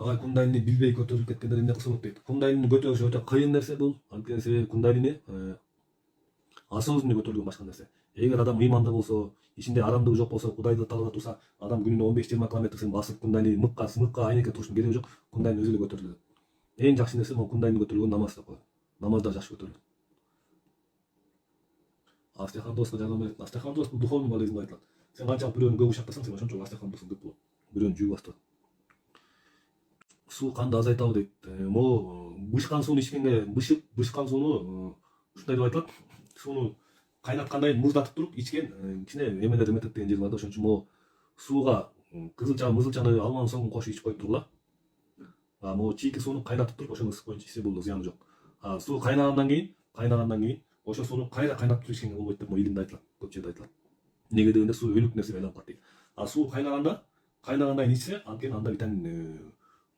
агай кундалини билбей көтөрүлүп кеткендер эмне кылса болот дейт. Кундалини көтөрүш өтө кыйын нерсе бул. Анткени себеби кундалини асыл өзүнө көтөрүлгөн башка нерсе. Эгер адам ыймандуу болсо, ичинде арамдыгы жок болсо, Кудайды талгат турса, адам күнүнө 15-20 километр сайын басып кундалини мыкка айнекке туруштун кереги жок. Кундалини өзү эле көтөрүлөт. Эң жакшы нерсе могу кундалини көтөрүлгөн намаз деп коет. Намаз да жакшы көтөрүлөт. Остеохондроз жардам берет. Остеохондроз бул духовный болезнь деп айтылат. Сен канчалык бирөөнү көп ушактасаң, сен ошончолук остеохондрозуң көп болот. Бирөөнү жүүгүп баштырат. Суу канды азайтабы дейт. Могу бышкан сууну ичкенге бышкан сууну ушундай деп айтылат. Сууну кайнаткандай муздатып туруп ичкен кичине эмелер эметет деген жери бар да. Ошон үчүн могу сууга кызылча, мызылчаны, алманын соңун кошуп ичип коюп тургула. Могу чийки сууну кайнатып туруп ошону ысык боюнча ичсе бул зыяны жок. Суу кайнагандан кийин ошол сууну кайра кайнатып туруп ичкенге болбойт деп могу илимде айтылат. Көп жерде айтылат. Неге дегенде суу өлүк нерсеге айланып калат дейт. Суу кайнагандан кийин ичсе, анткени анда витамин